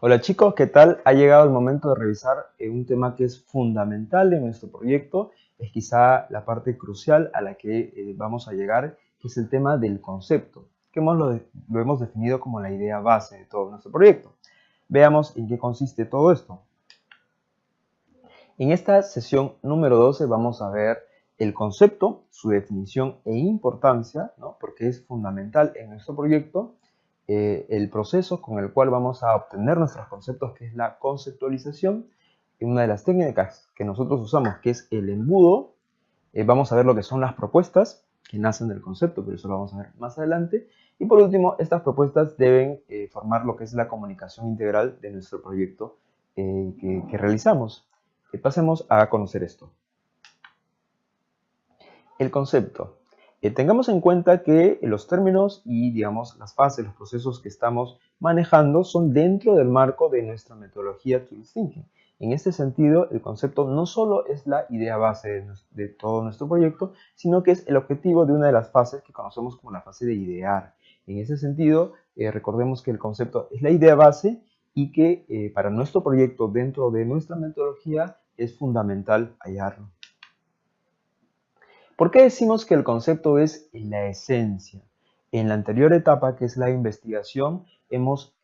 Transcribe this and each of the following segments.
Hola chicos, ¿qué tal? Ha llegado el momento de revisar un tema que es fundamental de nuestro proyecto. Es quizá la parte crucial a la que vamos a llegar, que es el tema del concepto, que lo hemos definido como la idea base de todo nuestro proyecto. Veamos en qué consiste todo esto. En esta sesión número 12 vamos a ver el concepto, su definición e importancia, ¿no? Porque es fundamental en nuestro proyecto, el proceso con el cual vamos a obtener nuestros conceptos, que es la conceptualización, y una de las técnicas que nosotros usamos, que es el embudo. Vamos a ver lo que son las propuestas que nacen del concepto, pero eso lo vamos a ver más adelante. Y por último, estas propuestas deben formar lo que es la comunicación integral de nuestro proyecto que realizamos. Pasemos a conocer esto. El concepto. Tengamos en cuenta que los términos y, digamos, las fases, los procesos que estamos manejando son dentro del marco de nuestra metodología Tool Thinking. En este sentido, el concepto no solo es la idea base de todo nuestro proyecto, sino que es el objetivo de una de las fases que conocemos como la fase de idear. En ese sentido, recordemos que el concepto es la idea base y que para nuestro proyecto, dentro de nuestra metodología, es fundamental hallarlo. ¿Por qué decimos que el concepto es la esencia? En la anterior etapa, que es la investigación, hemos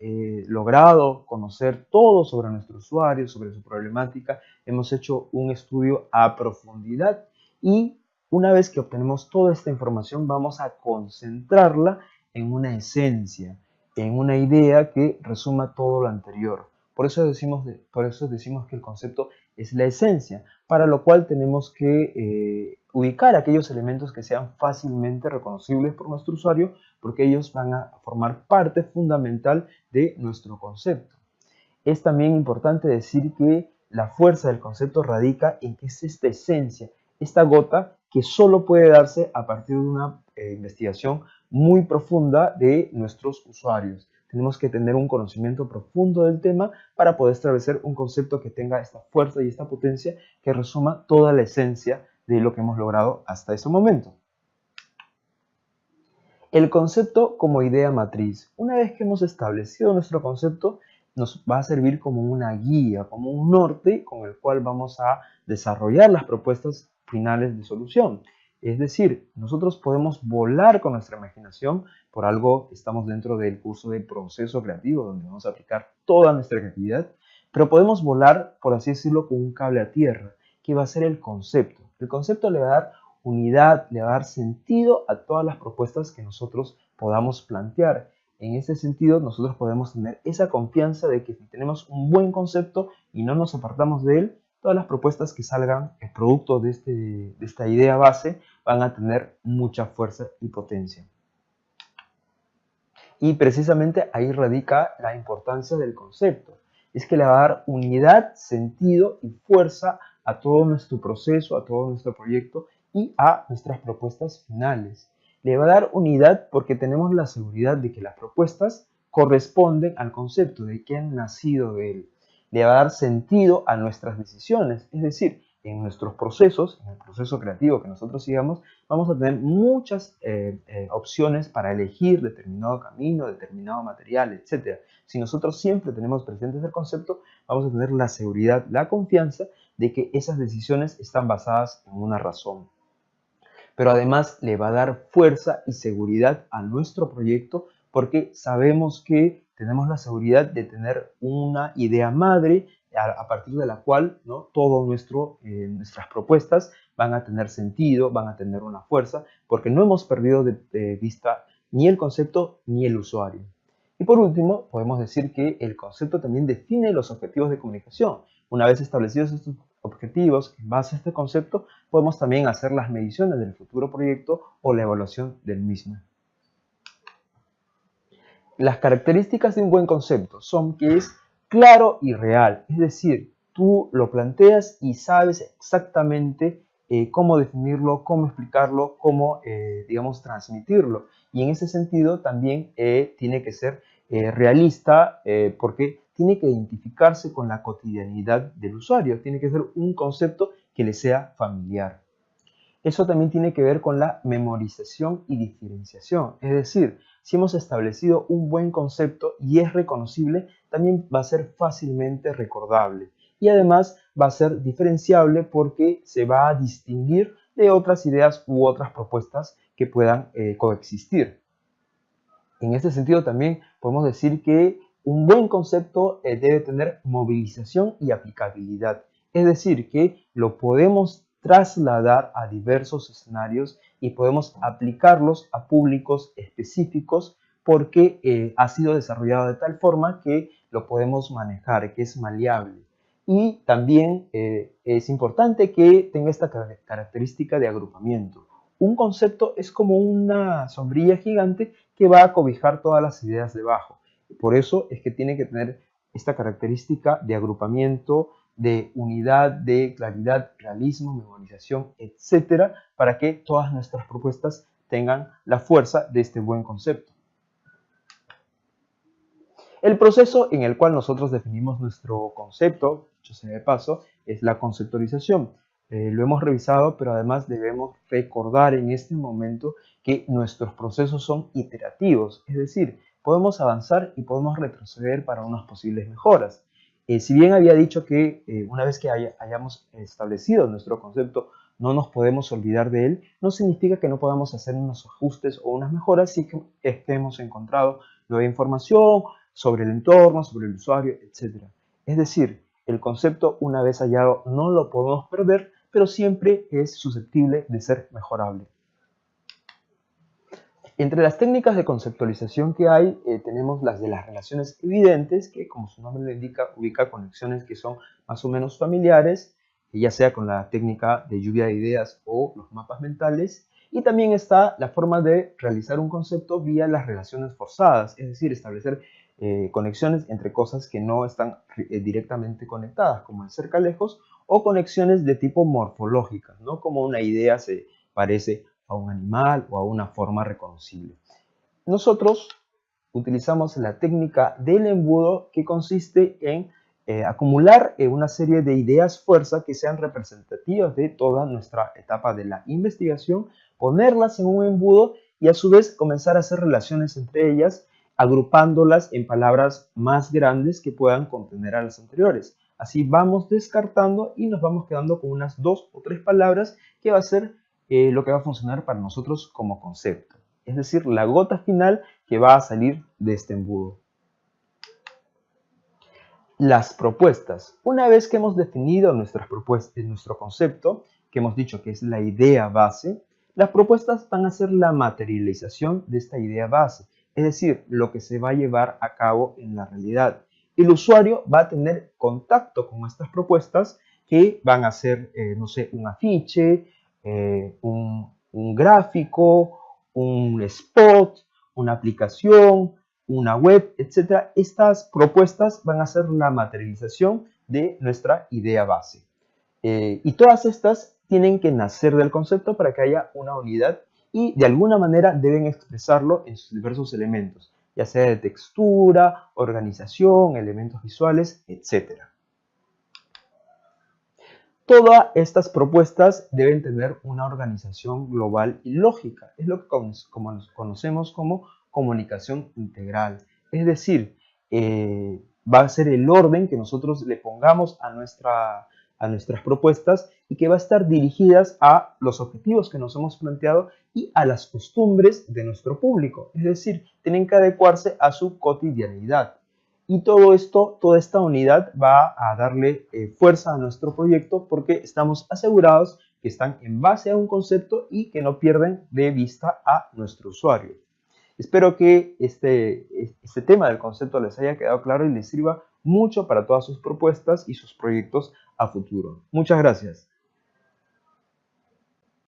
logrado conocer todo sobre nuestro usuario, sobre su problemática, hemos hecho un estudio a profundidad y una vez que obtenemos toda esta información vamos a concentrarla en una esencia, en una idea que resuma todo lo anterior. Por eso decimos que el concepto es la esencia, para lo cual tenemos que ubicar aquellos elementos que sean fácilmente reconocibles por nuestro usuario, porque ellos van a formar parte fundamental de nuestro concepto. Es también importante decir que la fuerza del concepto radica en que es esta esencia, esta gota que solo puede darse a partir de una investigación muy profunda de nuestros usuarios. Tenemos que tener un conocimiento profundo del tema para poder establecer un concepto que tenga esta fuerza y esta potencia que resuma toda la esencia de lo que hemos logrado hasta ese momento. El concepto como idea matriz. Una vez que hemos establecido nuestro concepto, nos va a servir como una guía, como un norte con el cual vamos a desarrollar las propuestas finales de solución. Es decir, nosotros podemos volar con nuestra imaginación, por algo estamos dentro del curso de proceso creativo, donde vamos a aplicar toda nuestra creatividad, pero podemos volar, por así decirlo, con un cable a tierra, que va a ser el concepto. El concepto le va a dar unidad, le va a dar sentido a todas las propuestas que nosotros podamos plantear. En ese sentido, nosotros podemos tener esa confianza de que si tenemos un buen concepto y no nos apartamos de él, todas las propuestas que salgan, el producto de esta idea base, van a tener mucha fuerza y potencia. Y precisamente ahí radica la importancia del concepto. Es que le va a dar unidad, sentido y fuerza a todo nuestro proceso, a todo nuestro proyecto y a nuestras propuestas finales. Le va a dar unidad porque tenemos la seguridad de que las propuestas corresponden al concepto, de que han nacido de él. Le va a dar sentido a nuestras decisiones, es decir, en nuestros procesos, en el proceso creativo que nosotros sigamos, vamos a tener muchas opciones para elegir determinado camino, determinado material, etc. Si nosotros siempre tenemos presentes el concepto, vamos a tener la seguridad, la confianza de que esas decisiones están basadas en una razón. Pero además le va a dar fuerza y seguridad a nuestro proyecto porque sabemos que tenemos la seguridad de tener una idea madre a partir de la cual, ¿no?, todo nuestras propuestas van a tener sentido, van a tener una fuerza, porque no hemos perdido de vista ni el concepto ni el usuario. Y por último, podemos decir que el concepto también define los objetivos de comunicación. Una vez establecidos estos objetivos, en base a este concepto, podemos también hacer las mediciones del futuro proyecto o la evaluación del mismo. Las características de un buen concepto son que es claro y real, es decir, tú lo planteas y sabes exactamente cómo definirlo, cómo explicarlo, cómo, digamos, transmitirlo. Y en ese sentido también tiene que ser realista porque tiene que identificarse con la cotidianidad del usuario, tiene que ser un concepto que le sea familiar. Eso también tiene que ver con la memorización y diferenciación, es decir, si hemos establecido un buen concepto y es reconocible, también va a ser fácilmente recordable. Y además va a ser diferenciable porque se va a distinguir de otras ideas u otras propuestas que puedan coexistir. En este sentido también podemos decir que un buen concepto debe tener movilización y aplicabilidad. Es decir, que lo podemos trasladar a diversos escenarios y podemos aplicarlos a públicos específicos porque ha sido desarrollado de tal forma que lo podemos manejar, que es maleable. Y también es importante que tenga esta característica de agrupamiento. Un concepto es como una sombrilla gigante que va a cobijar todas las ideas debajo. Por eso es que tiene que tener esta característica de agrupamiento, de unidad, de claridad, realismo, memorización, etcétera, para que todas nuestras propuestas tengan la fuerza de este buen concepto. El proceso en el cual nosotros definimos nuestro concepto, dicho sea de paso, es la conceptualización. Lo hemos revisado, pero además debemos recordar en este momento que nuestros procesos son iterativos, es decir, podemos avanzar y podemos retroceder para unas posibles mejoras. Si bien había dicho que una vez que hayamos establecido nuestro concepto, no nos podemos olvidar de él, no significa que no podamos hacer unos ajustes o unas mejoras si que hemos encontrado nueva información sobre el entorno, sobre el usuario, etc. Es decir, el concepto una vez hallado no lo podemos perder, pero siempre es susceptible de ser mejorable. Entre las técnicas de conceptualización que hay, tenemos las de las relaciones evidentes, que como su nombre lo indica, ubica conexiones que son más o menos familiares, ya sea con la técnica de lluvia de ideas o los mapas mentales. Y también está la forma de realizar un concepto vía las relaciones forzadas, es decir, establecer conexiones entre cosas que no están directamente conectadas, como el cerca-lejos, o conexiones de tipo morfológicas, ¿no? Como una idea se parece a un animal o a una forma reconocible. Nosotros utilizamos la técnica del embudo, que consiste en acumular una serie de ideas fuerza que sean representativas de toda nuestra etapa de la investigación, ponerlas en un embudo y a su vez comenzar a hacer relaciones entre ellas, agrupándolas en palabras más grandes que puedan contener a las anteriores. Así vamos descartando y nos vamos quedando con unas 2 o 3 palabras que va a ser lo que va a funcionar para nosotros como concepto. Es decir, la gota final que va a salir de este embudo. Las propuestas. Una vez que hemos definido nuestras propuestas, nuestro concepto, que hemos dicho que es la idea base, las propuestas van a ser la materialización de esta idea base, es decir, lo que se va a llevar a cabo en la realidad. El usuario va a tener contacto con estas propuestas que van a ser, no sé, un afiche, un gráfico, un spot, una aplicación, una web, etc. Estas propuestas van a ser la materialización de nuestra idea base. Y todas estas tienen que nacer del concepto para que haya una unidad y de alguna manera deben expresarlo en sus diversos elementos, ya sea de textura, organización, elementos visuales, etc. Todas estas propuestas deben tener una organización global y lógica. Es lo que conocemos como comunicación integral. Es decir, va a ser el orden que nosotros le pongamos a nuestras propuestas y que va a estar dirigidas a los objetivos que nos hemos planteado y a las costumbres de nuestro público. Es decir, tienen que adecuarse a su cotidianidad. Y todo esto, toda esta unidad va a darle fuerza a nuestro proyecto porque estamos asegurados que están en base a un concepto y que no pierden de vista a nuestro usuario. Espero que este tema del concepto les haya quedado claro y les sirva mucho para todas sus propuestas y sus proyectos a futuro. Muchas gracias.